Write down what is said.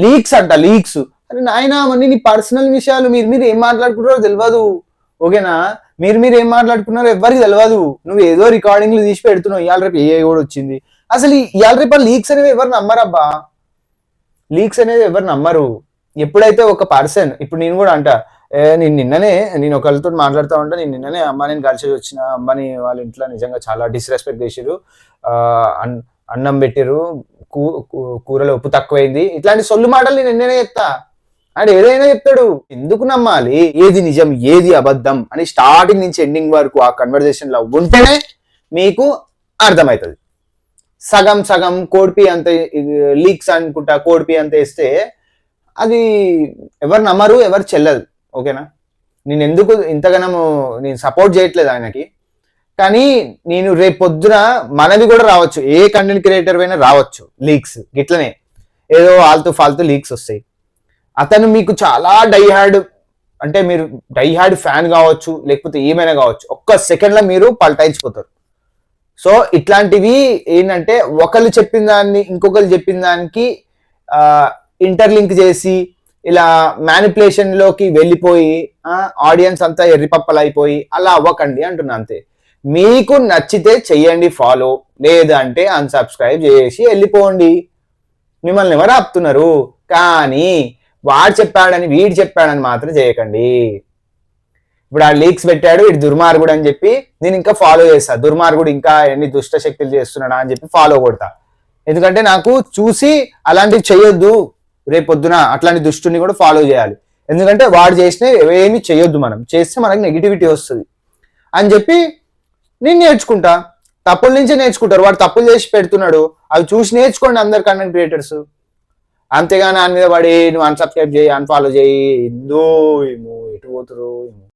Leaks అంట leaks. అరే నాయన అవన్నీ నీ పర్సనల్ విషయాలు, మీరు ఏం మాట్లాడుకుంటారో తెలియదు. ఓకేనా, మీరు ఏం మాట్లాడుకున్నారో ఎవరికి తెలియదు. నువ్వు ఏదో రికార్డింగ్లు తీసి పెడుతున్నావు. ఇవాళ రేపు ఏ కూడా వచ్చింది. అసలు ఇవాళ రేపు లీక్స్ అనేవి ఎవరు నమ్మరబ్బా. లీక్స్ అనేది ఎవరు నమ్మరు. ఎప్పుడైతే ఒక పర్సన్, ఇప్పుడు నేను కూడా అంట, నేను ఒకరితో మాట్లాడుతూ ఉంటా, నేను నిన్ననే అమ్మాయిని కలిసి వచ్చిన, అమ్మని వాళ్ళ ఇంట్లో నిజంగా చాలా డిస్రెస్పెక్ట్ చేసిరు, అన్నం పెట్టిరు, కూరలో ఉప్పు తక్కువైంది, ఇట్లాంటి సొల్లు మాటలు నేను నిన్ననే చెప్తా. అండ్ ఏదైనా చెప్తాడు. ఎందుకు నమ్మాలి? ఏది నిజం ఏది అబద్ధం అని స్టార్టింగ్ నుంచి ఎండింగ్ వరకు ఆ కన్వర్జేషన్ లో ఉంటేనే మీకు అర్థమవుతుంది. సగం సగం కోడిపి అంత లీక్స్ అనుకుంటా, కోడిపి అంత వేస్తే అది ఎవరు నమ్మరు, ఎవరు చెల్లదు. ఓకేనా, నేను ఎందుకు ఇంతగానో నేను సపోర్ట్ చేయట్లేదు ఆయనకి, కానీ నేను రేపు పొద్దున మనది కూడా రావచ్చు, ఏ కంటెంట్ క్రియేటర్ అయినా రావచ్చు లీక్స్. గిట్లనే ఏదో ఫాల్తూ లీక్స్ వస్తాయి. అతను మీకు చాలా డైహార్డ్, అంటే మీరు డైహార్డ్ ఫ్యాన్ కావచ్చు, లేకపోతే ఏమైనా కావచ్చు, ఒక్క సెకండ్ లో మీరు పల్టాయించిపోతారు. సో ఇట్లాంటివి ఏంటంటే ఒకళ్ళు చెప్పిన దాన్ని ఇంకొకరు చెప్పిన దానికి ఇంటర్లింక్ చేసి ఇలా మ్యానిపులేషన్ లోకి వెళ్ళిపోయి ఆడియన్స్ అంతా ఎర్రిపప్పలు అయిపోయి అలా అవ్వకండి అంటున్నా. అంతే. మీకు నచ్చితే చెయ్యండి ఫాలో, లేదంటే అన్సబ్స్క్రైబ్ చేసి వెళ్ళిపోండి. మిమ్మల్ని ఎవరు ఆపుతున్నారు? కానీ వాడు చెప్పాడని వీడు చెప్పాడని మాత్రం చేయకండి. ఇప్పుడు ఆ లీక్స్ పెట్టాడు, ఇటు దుర్మార్గుడు అని చెప్పి నేను ఇంకా ఫాలో చేస్తా. దుర్మార్గుడు ఇంకా ఎన్ని దుష్ట శక్తులు చేస్తున్నాడా అని చెప్పి ఫాలో కొడతా. ఎందుకంటే నాకు చూసి అలాంటివి చేయొద్దు, రేపొద్దున అట్లాంటి దుష్టుని కూడా ఫాలో చేయాలి. ఎందుకంటే వాడు చేసిన ఏమి చేయొద్దు, మనం చేస్తే మనకి నెగిటివిటీ వస్తుంది అని చెప్పి నేను నేర్చుకుంటా. తప్పుల నుంచే నేర్చుకుంటారు. వాడు తప్పులు చేసి పెడుతున్నాడు, అవి చూసి నేర్చుకోండి అందరు కంటెంట్ క్రియేటర్స్. అంతేగాని దాని మీద పడి నువ్వు అన్సబ్స్క్రైబ్ చేయి, అన్ఫాలో చేయి, ఎందో ఏమో ఎటు పోతురు.